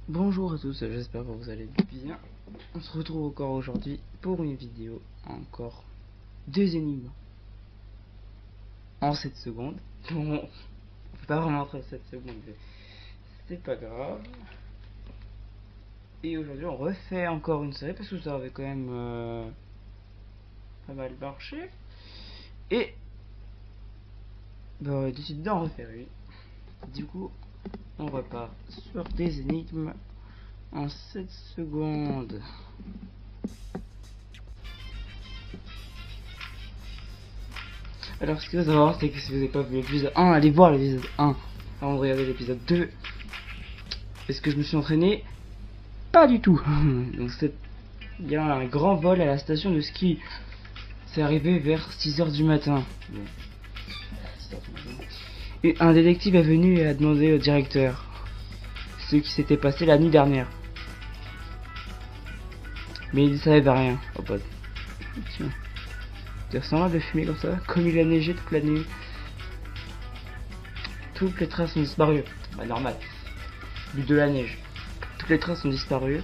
Bonjour à tous, j'espère que vous allez bien. On se retrouve encore aujourd'hui pour une vidéo, encore 2 énigmes en 7 secondes. Bon, on peut pas vraiment entrer 7 secondes, mais c'est pas grave. Et aujourd'hui on refait encore une série parce que ça avait quand même pas mal marché. Et on a décidé d'en refaire une. Du coup, on repart sur des énigmes en 7 secondes. Alors, ce qu'il faut savoir, c'est que si vous n'avez pas vu l'épisode 1, allez voir l'épisode 1 avant de regarder l'épisode 2. Est-ce que je me suis entraîné? Pas du tout. Donc, il y a un grand vol à la station de ski. C'est arrivé vers 6h du matin. Bon. Et un détective est venu et a demandé au directeur ce qui s'était passé la nuit dernière. Mais il ne savait rien. Oh, bah. Tiens. Ça ressemble de fumer comme ça, comme il a neigé toute la nuit. Toutes les traces ont disparu. Bah, normal. Vu de la neige. Toutes les traces ont disparu.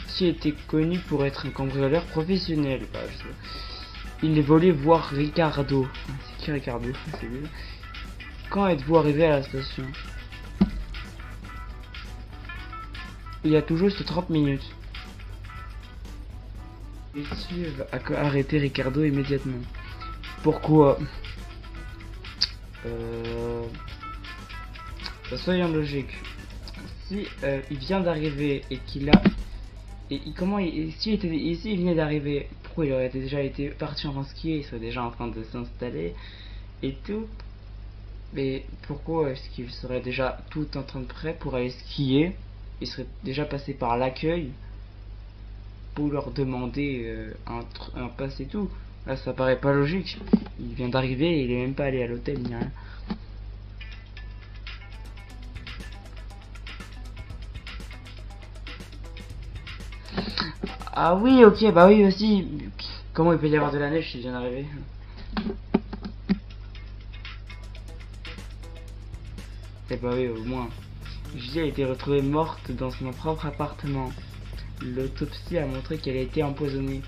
Qui était connu pour être un cambrioleur professionnel. Bah, il est volé voir Ricardo. C'est qui Ricardo? C'est lui. Quand êtes-vous arrivé à la station? Il y a tout juste 30 minutes. Steve a arrêté Ricardo immédiatement. Pourquoi? Soyons logiques. Si il vient d'arriver et qu'il a s'il venait d'arriver, pourquoi il aurait déjà été parti en skier? Il serait déjà en train de s'installer et tout. Mais pourquoi est-ce qu'il serait déjà tout en train de prêt pour aller skier? Il serait déjà passé par l'accueil pour leur demander un pass et tout. Là, ça paraît pas logique. Il vient d'arriver et il est même pas allé à l'hôtel ni rien. Ah oui, ok, bah oui aussi. Comment il peut y avoir de la neige s'il vient d'arriver? Eh bah oui, au moins. Julie a été retrouvée morte dans son propre appartement. L'autopsie a montré qu'elle a été empoisonnée.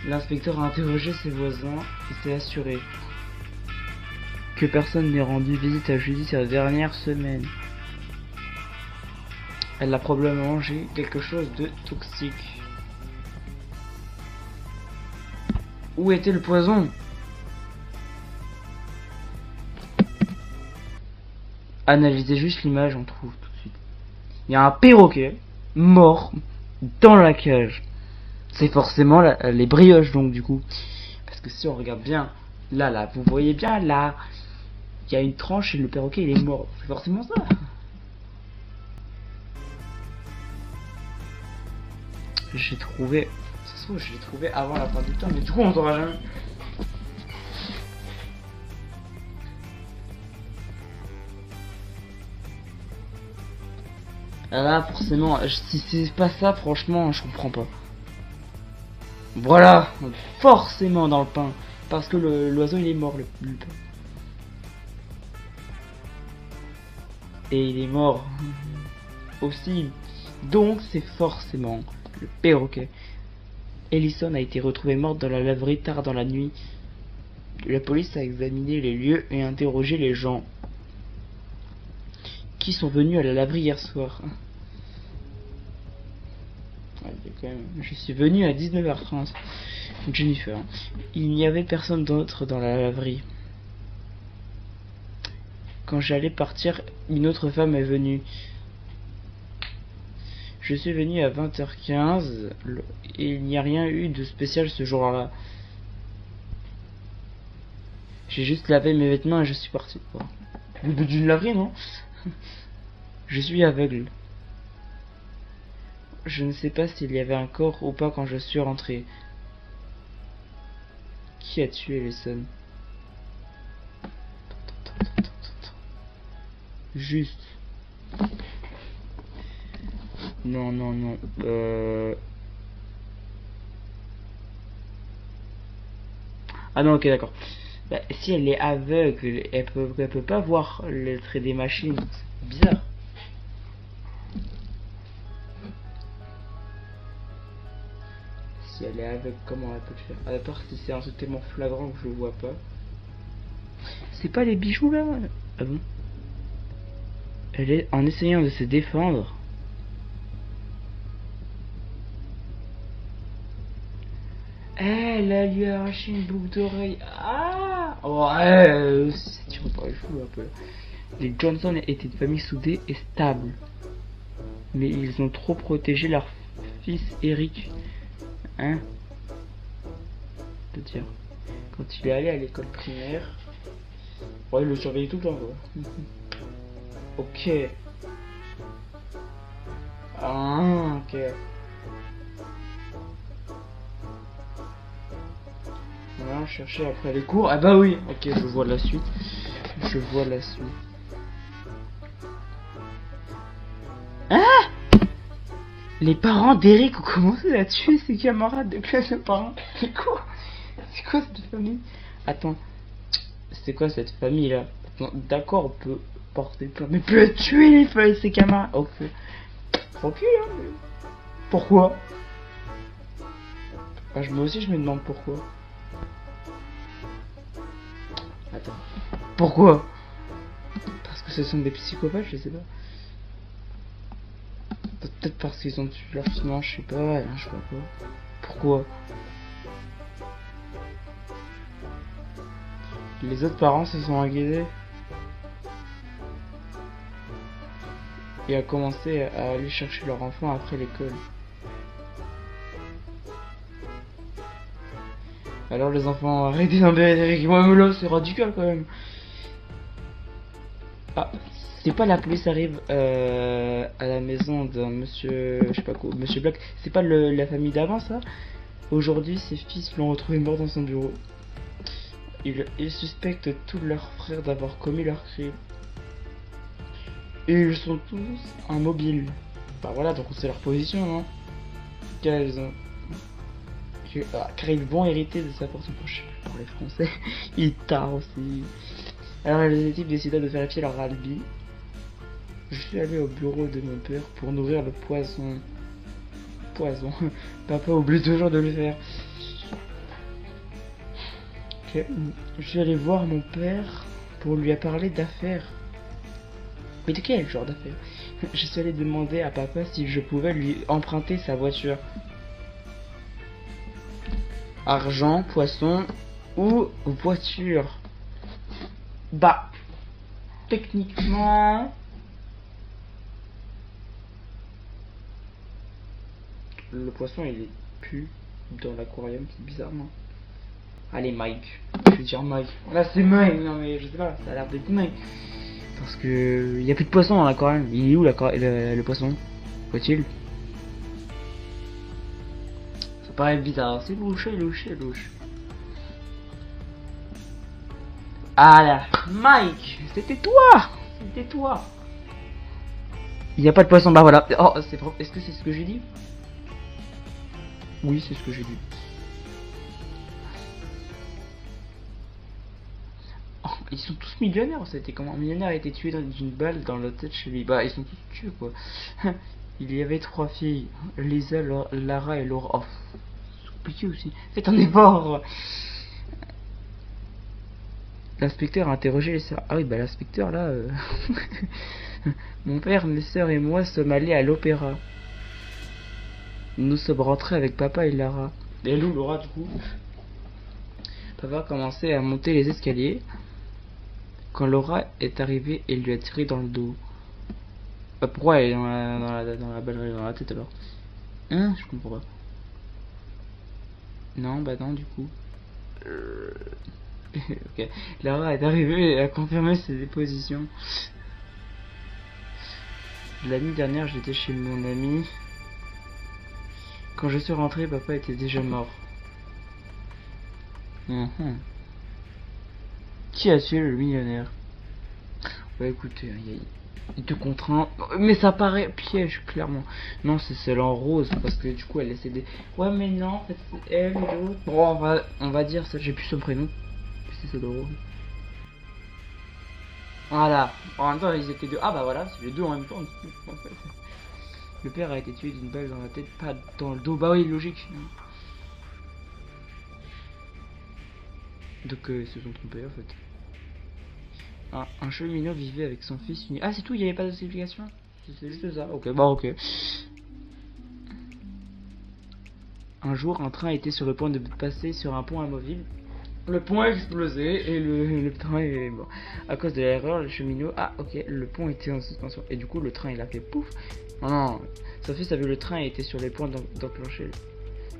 L'inspecteur a interrogé ses voisins et s'est assuré que personne n'ait rendu visite à Julie ces dernières semaines. Elle a probablement mangé quelque chose de toxique. Où était le poison? Analysez juste l'image, on trouve tout de suite. Il y a un perroquet mort dans la cage. C'est forcément les brioches donc du coup. Parce que si on regarde bien, là, vous voyez bien là, il y a une tranche et le perroquet il est mort. C'est forcément ça. J'ai trouvé, ça se trouve, je l'ai trouvé avant la fin du temps, mais du coup on saura jamais. Là forcément, si c'est pas ça, franchement, je comprends pas. Voilà, forcément dans le pain, parce que l'oiseau il est mort le pain. Et il est mort aussi, donc c'est forcément le perroquet. Ellison a été retrouvée morte dans la laverie tard dans la nuit. La police a examiné les lieux et interrogé les gens qui sont venus à la laverie hier soir. Je suis venu à 19h30. Jennifer. Il n'y avait personne d'autre dans la laverie. Quand j'allais partir, une autre femme est venue. Je suis venu à 20h15 et il n'y a rien eu de spécial ce jour-là. J'ai juste lavé mes vêtements et je suis parti. Le but d'une laverie, non? Je suis aveugle. Je ne sais pas s'il y avait un corps ou pas quand je suis rentré. Qui a tué Ellison? Juste. Non. Ah non, ok, d'accord. Bah, si elle est aveugle, elle peut pas voir le trait des machines. C'est bizarre. Si elle est aveugle, comment elle peut le faire? À part si c'est un truc tellement flagrant que je le vois pas. C'est pas les bijoux là? Ah bon? Elle est en essayant de se défendre. Elle lui a arraché une boucle d'oreille. Ah ouais, c'est tiré par les cheveux un peu. Les Johnson étaient une famille soudée et stable. Mais ils ont trop protégé leur fils Eric. Hein? C'est-à-dire, quand il est allé à l'école primaire, ouais, il le surveillait tout le temps, quoi. Ok. Ah, ok. Voilà, chercher après les cours. Ah bah oui, ok, je vois la suite. Je vois la suite. Ah! Les parents d'Eric ont commencé à tuer ses camarades de classe de parents. C'est quoi? C'est quoi cette famille? Attends, c'est quoi cette famille là? D'accord, on peut porter plainte, mais peut tuer ses camarades. Ok. Tranquille, hein. Pourquoi? Ah, moi aussi je me demande pourquoi. Attends. Pourquoi? Parce que ce sont des psychopathes, je sais pas. Peut-être parce qu'ils ont tué leur finance, je sais pas, je sais pas quoi. Pourquoi? Les autres parents se sont inquiétés et a commencé à aller chercher leur enfant après l'école. Alors les enfants, arrêtez d'embêter Eric. Ouais, mais là c'est radical quand même. Ah, c'est pas la police arrive à la maison d'un monsieur, je sais pas quoi, monsieur Black. C'est pas la famille d'avant ça. Aujourd'hui, ses fils l'ont retrouvé mort dans son bureau. Ils suspectent tous leurs frères d'avoir commis leur crime. Et ils sont tous immobiles. Bah voilà, donc c'est leur position, non? Car ils vont hériter de sa fortune. Je sais plus pour les Français. Ils tard aussi. Alors les détectives décida de vérifier leur alibi. Je suis allé au bureau de mon père pour nourrir le poison. Papa oublie toujours de le faire. Okay. Je suis allé voir mon père pour lui parler d'affaires. Mais de quel genre d'affaires? Je suis allé demander à papa si je pouvais lui emprunter sa voiture. Argent, poisson ou voiture? Bah, techniquement... Le poisson il est plus dans l'aquarium, c'est bizarre, non? Allez Mike, je vais dire Mike. Là c'est Mike, non mais je sais pas, ça a l'air d'être Mike. Parce que y a plus de poisson dans l'aquarium. Il est où le poisson? Faut-il? Ça paraît bizarre, c'est louche. Ah là, Mike, c'était toi. Il n'y a pas de poisson, bah voilà. Oh, c'est propre. Est-ce que c'est ce que j'ai dit? Oui, c'est ce que j'ai dit. Oh, ils sont tous millionnaires, ça a été comment? Un millionnaire a été tué d'une balle dans la tête chez lui. Bah, ils sont tous tués, quoi. Il y avait 3 filles, Lisa, Lara et Laura. Oh, c'est compliqué aussi. Faites un effort. L'inspecteur a interrogé les sœurs. Ah oui, bah l'inspecteur là... Mon père, mes sœurs et moi sommes allés à l'opéra. Nous sommes rentrés avec papa et Lara. Et nous, Laura, du coup. Papa commençait à monter les escaliers. Quand Laura est arrivée, elle lui a tiré dans le dos. Bah, pourquoi elle est dans la ballerine dans la tête alors? Hein? Je comprends pas. Non, bah non, du coup. Ok. Lara est arrivée et a confirmé ses dépositions. La nuit dernière, j'étais chez mon ami. Quand je suis rentré, papa était déjà mort. Qui a tué le millionnaire? Ouais, écoutez, il te contraint. Mais ça paraît piège, clairement. Non, c'est celle en rose, parce que du coup, elle essaie de... Ouais, mais non, en fait, c'est elle et l'autre. Bon, on va dire ça, j'ai plus son prénom. C'est ça drôle. Voilà. En même temps, ils étaient deux. Ah bah voilà, c'est les deux en même temps. Le père a été tué d'une balle dans la tête, pas dans le dos. Bah oui, logique. Donc ils se sont trompés en fait. Un cheminot vivait avec son fils unique. Ah c'est tout, il n'y avait pas de explication. C'est juste ça. Ok, bah ok. Un jour, un train était sur le point de passer sur un pont amovible. Le pont a explosé et le train est mort. À cause de l'erreur, le cheminot... Ah, ok, le pont était en suspension. Et du coup, le train, il a fait pouf. Non, non, son fils a vu le train et était sur les points d'enclencher.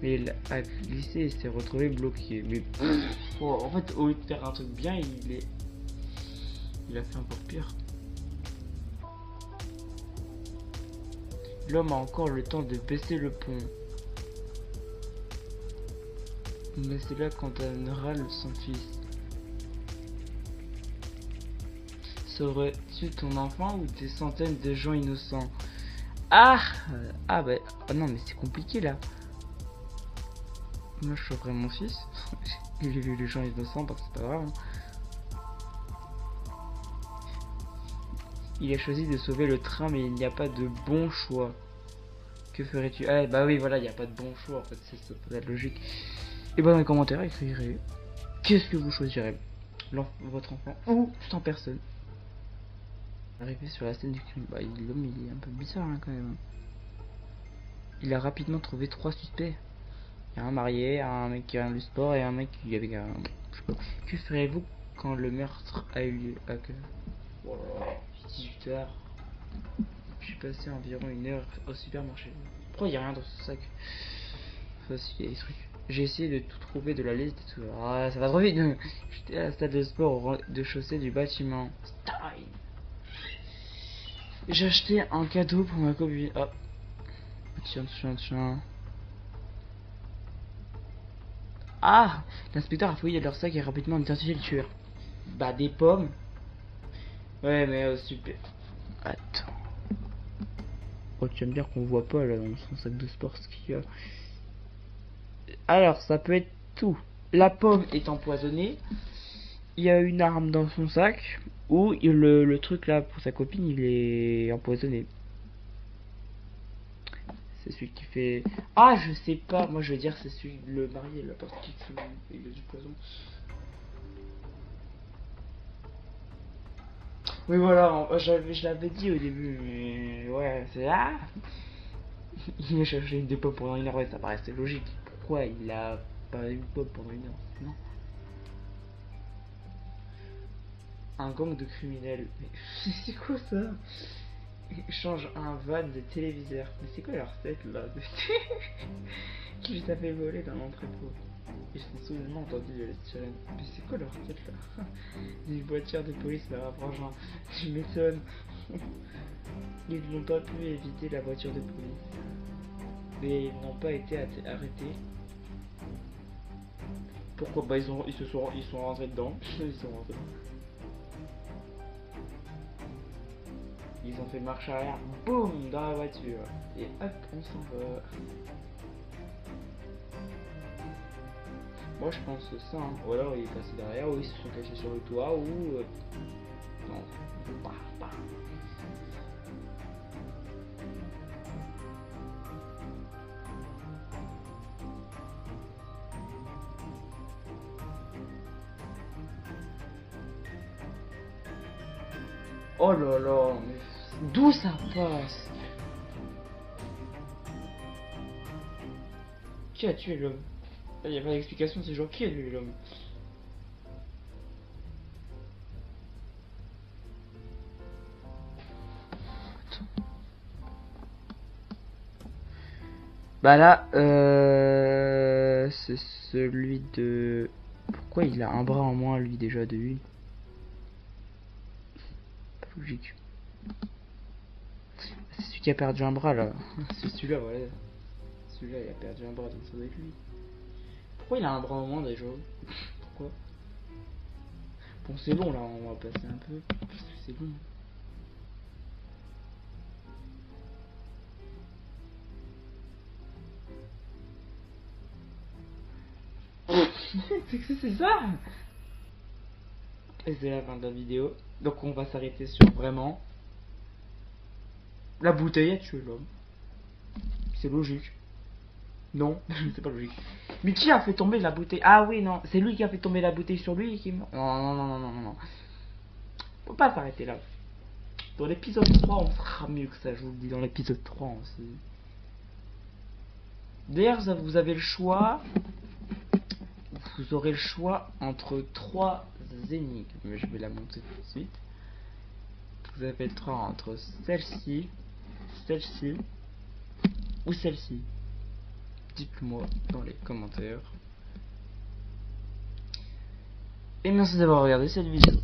Mais il a glissé et s'est retrouvé bloqué. Mais oh, en fait, au lieu de faire un truc bien, il a fait encore pire. L'homme a encore le temps de baisser le pont. Mais c'est là quand elle râle son fils. Saurais-tu ton enfant ou des centaines de gens innocents? Ah ah bah oh non mais c'est compliqué là. Moi je sauverais mon fils. J'ai vu les gens innocents parce que c'est pas grave. Hein. Il a choisi de sauver le train mais il n'y a pas de bon choix. Que ferais-tu? Ah bah oui voilà, il n'y a pas de bon choix en fait, c'est pas logique. Et bah dans les commentaires écrirez qu'est-ce que vous choisirez, votre enfant ou 100 personnes. Arrivé sur la scène du crime, bah l'homme il est un peu bizarre hein, quand même. Il a rapidement trouvé 3 suspects. Il y a un marié, un mec qui a du sport et un mec qui avait un... Je sais pas. Que ferez-vous quand le meurtre a eu lieu à que... Voilà, 18h. J'ai passé environ 1 heure au supermarché. Pourquoi il n'y a rien dans ce sac? Ça si, il y a des trucs. J'ai essayé de tout trouver de la liste et tout. Ah, ça va trop vite. J'étais à la salle de sport au rez-de-chaussée du bâtiment. Style. J'ai acheté un cadeau pour ma copine. Hop. Tiens, tiens, tiens. Ah! L'inspecteur a fouillé leur sac et rapidement identifié le tueur. Bah, des pommes. Ouais, mais super. Attends. Oh, tu vas me dire qu'on voit pas là dans son sac de sport ce qu'il y a. Alors, ça peut être tout. La pomme est empoisonnée. Il y a une arme dans son sac. Ou le truc là pour sa copine, il est empoisonné. C'est celui qui fait... Ah, je sais pas. Moi, je veux dire, c'est celui le marié là parce qu'il a du poison. Oui, voilà. Je l'avais dit au début, mais ouais, c'est ah. Il a cherché des pommes pendant 1 heure, ouais, ça paraissait logique. Pourquoi il a pas eu pop pendant 1 heure? Non. Un gang de criminels. Mais c'est quoi ça? Change un van de téléviseur. Mais c'est quoi leur tête là? Qui les a fait voler dans l'entrepôt? Ils sont soudainement entendus les sirènes. Mais c'est quoi leur tête là? Une voiture de police leur approchant. Tu m'étonnes. Ils n'ont pas pu éviter la voiture de police. Mais ils n'ont pas été arrêtés. Pourquoi? Bah ils sont rentrés dedans. Ils sont rentrés. Ils ont fait marche arrière, boum, dans la voiture. Et hop, on s'en va. Moi je pense ça, hein. Ou alors il est passé derrière, ou ils se sont cachés sur le toit, ou... Non, bah. Oh là là, mais d'où ça passe? Qui a tué l'homme? Il n'y a pas d'explication, c'est genre qui a tué l'homme? Bah là, c'est celui de... Pourquoi il a un bras en moins lui déjà de lui? Pas logique. C'est celui qui a perdu un bras là. C'est celui-là, voilà. Celui-là il a perdu un bras donc ça doit être lui. Pourquoi il a un bras en moins déjà? Pourquoi? Bon c'est long là, on va passer un peu. Parce que c'est long. C'est ça. Et c'est la fin de la vidéo. Donc on va s'arrêter sur vraiment la bouteille a tué l'homme. C'est logique. Non, c'est pas logique. Mais qui a fait tomber la bouteille? Ah oui, non, c'est lui qui a fait tomber la bouteille sur lui et qui... Non, non, non, non, non, non, non. Faut pas s'arrêter là. Dans l'épisode 3, on fera mieux que ça, je vous le dis. Dans l'épisode 3, aussi. D'ailleurs, vous avez le choix. Vous aurez le choix entre 3 énigmes. Mais je vais la monter tout de suite. Vous avez le choix entre celle-ci, celle-ci ou celle-ci. Dites-moi dans les commentaires. Et merci d'avoir regardé cette vidéo.